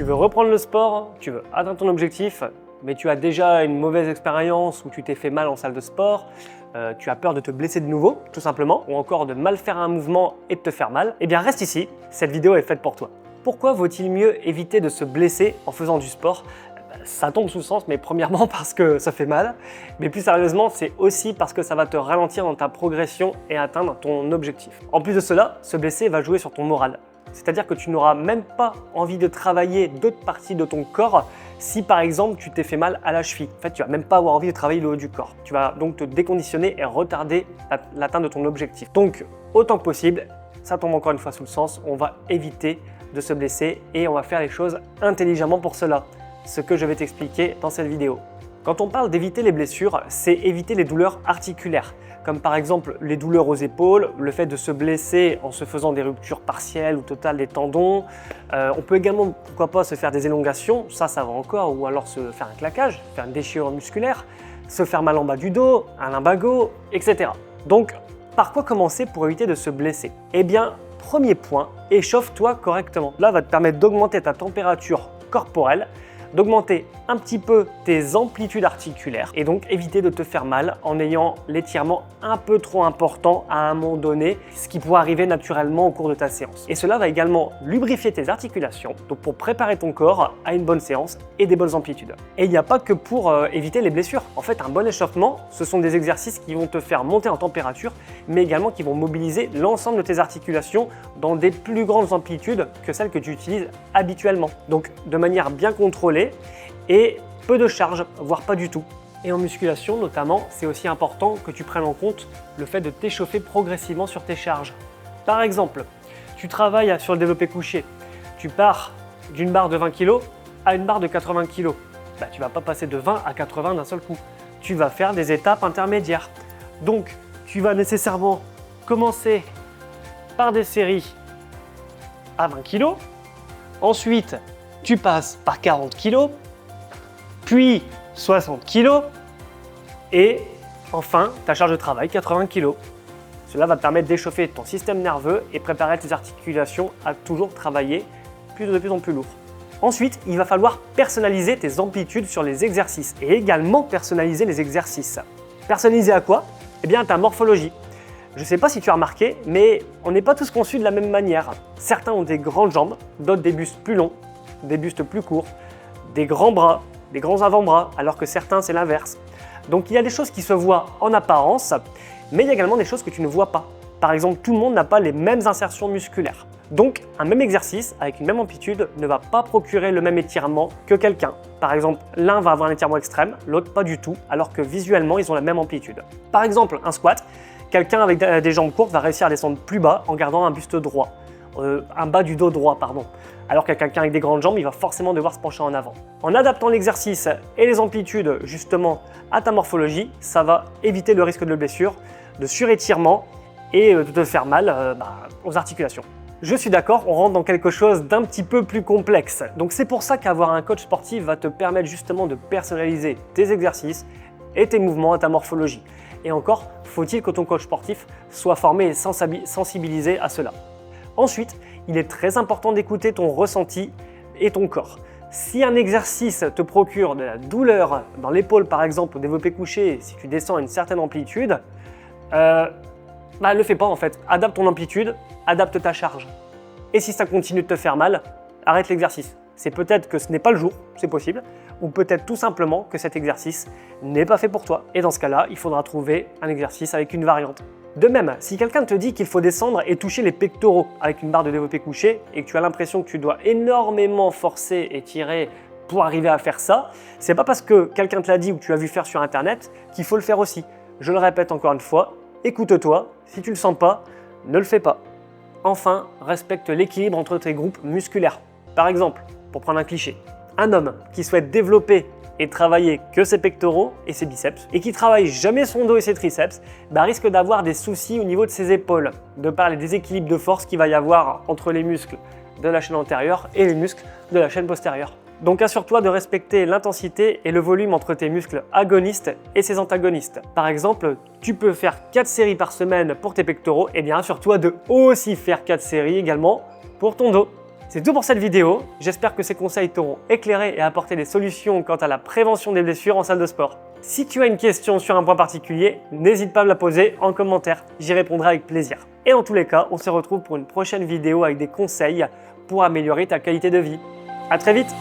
Tu veux reprendre le sport, tu veux atteindre ton objectif, mais tu as déjà une mauvaise expérience où tu t'es fait mal en salle de sport, tu as peur de te blesser de nouveau, tout simplement, ou encore de mal faire un mouvement et de te faire mal, eh bien reste ici, cette vidéo est faite pour toi. Pourquoi vaut-il mieux éviter de se blesser en faisant du sport ? Ça tombe sous le sens, mais premièrement parce que ça fait mal, mais plus sérieusement, c'est aussi parce que ça va te ralentir dans ta progression et atteindre ton objectif. En plus de cela, se blesser va jouer sur ton moral. C'est-à-dire que tu n'auras même pas envie de travailler d'autres parties de ton corps si par exemple tu t'es fait mal à la cheville. En fait, tu vas même pas avoir envie de travailler le haut du corps. Tu vas donc te déconditionner et retarder l'atteinte de ton objectif. Donc, autant que possible, ça tombe encore une fois sous le sens, on va éviter de se blesser et on va faire les choses intelligemment pour cela. Ce que je vais t'expliquer dans cette vidéo. Quand on parle d'éviter les blessures, c'est éviter les douleurs articulaires, comme par exemple les douleurs aux épaules, le fait de se blesser en se faisant des ruptures partielles ou totales des tendons. On peut également, pourquoi pas, se faire des élongations, ça va encore, ou alors se faire un claquage, faire une déchirure musculaire, se faire mal en bas du dos, un lumbago, etc. Donc, par quoi commencer pour éviter de se blesser ? Eh bien, premier point, échauffe-toi correctement. Là, va te permettre d'augmenter ta température corporelle, d'augmenter un petit peu tes amplitudes articulaires et donc éviter de te faire mal en ayant l'étirement un peu trop important à un moment donné, ce qui pourrait arriver naturellement au cours de ta séance. Et cela va également lubrifier tes articulations, donc pour préparer ton corps à une bonne séance et des bonnes amplitudes. Et il n'y a pas que pour éviter les blessures. En fait, un bon échauffement, ce sont des exercices qui vont te faire monter en température, mais également qui vont mobiliser l'ensemble de tes articulations dans des plus grandes amplitudes que celles que tu utilises habituellement. Donc de manière bien contrôlée, et peu de charge, voire pas du tout. Et en musculation notamment, c'est aussi important que tu prennes en compte le fait de t'échauffer progressivement sur tes charges. Par exemple, tu travailles sur le développé couché, tu pars d'une barre de 20 kg à une barre de 80 kg. Tu ne vas pas passer de 20 à 80 d'un seul coup. Tu vas faire des étapes intermédiaires. Donc, tu vas nécessairement commencer par des séries à 20 kg. Ensuite, tu passes par 40 kg, puis 60 kg, et enfin ta charge de travail 80 kg. Cela va te permettre d'échauffer ton système nerveux et préparer tes articulations à toujours travailler de plus en plus lourd. Ensuite, il va falloir personnaliser tes amplitudes sur les exercices et également personnaliser les exercices. Personnaliser à quoi ? Eh bien, à ta morphologie. Je ne sais pas si tu as remarqué, mais on n'est pas tous conçus de la même manière. Certains ont des grandes jambes, d'autres des bustes plus longs, des bustes plus courts, des grands bras, des grands avant-bras, alors que certains c'est l'inverse. Donc il y a des choses qui se voient en apparence, mais il y a également des choses que tu ne vois pas. Par exemple, tout le monde n'a pas les mêmes insertions musculaires. Donc un même exercice avec une même amplitude ne va pas procurer le même étirement que quelqu'un. Par exemple, l'un va avoir un étirement extrême, l'autre pas du tout, alors que visuellement ils ont la même amplitude. Par exemple, un squat, quelqu'un avec des jambes courtes va réussir à descendre plus bas en gardant un buste droit. Un bas du dos droit, pardon. Alors que quelqu'un avec des grandes jambes, il va forcément devoir se pencher en avant. En adaptant l'exercice et les amplitudes justement à ta morphologie, ça va éviter le risque de blessure, de surétirement et de te faire mal aux articulations. Je suis d'accord, on rentre dans quelque chose d'un petit peu plus complexe. Donc c'est pour ça qu'avoir un coach sportif va te permettre justement de personnaliser tes exercices et tes mouvements à ta morphologie. Et encore, faut-il que ton coach sportif soit formé et sensibilisé à cela. Ensuite, il est très important d'écouter ton ressenti et ton corps. Si un exercice te procure de la douleur dans l'épaule par exemple au développé couché, si tu descends à une certaine amplitude, le fais pas en fait. Adapte ton amplitude, adapte ta charge. Et si ça continue de te faire mal, arrête l'exercice. C'est peut-être que ce n'est pas le jour, c'est possible, ou peut-être tout simplement que cet exercice n'est pas fait pour toi. Et dans ce cas-là, il faudra trouver un exercice avec une variante. De même, si quelqu'un te dit qu'il faut descendre et toucher les pectoraux avec une barre de développé couché et que tu as l'impression que tu dois énormément forcer et tirer pour arriver à faire ça, c'est pas parce que quelqu'un te l'a dit ou que tu l'as vu faire sur internet qu'il faut le faire aussi. Je le répète encore une fois, écoute-toi, si tu le sens pas, ne le fais pas. Enfin, respecte l'équilibre entre tes groupes musculaires. Par exemple, pour prendre un cliché, un homme qui souhaite développer et travailler que ses pectoraux et ses biceps et qui travaille jamais son dos et ses triceps, risque d'avoir des soucis au niveau de ses épaules, de par les déséquilibres de force qu'il va y avoir entre les muscles de la chaîne antérieure et les muscles de la chaîne postérieure. Donc assure-toi de respecter l'intensité et le volume entre tes muscles agonistes et ses antagonistes. Par exemple, tu peux faire 4 séries par semaine pour tes pectoraux, et bien assure-toi de aussi faire 4 séries également pour ton dos. C'est tout pour cette vidéo, j'espère que ces conseils t'auront éclairé et apporté des solutions quant à la prévention des blessures en salle de sport. Si tu as une question sur un point particulier, n'hésite pas à me la poser en commentaire, j'y répondrai avec plaisir. Et en tous les cas, on se retrouve pour une prochaine vidéo avec des conseils pour améliorer ta qualité de vie. À très vite!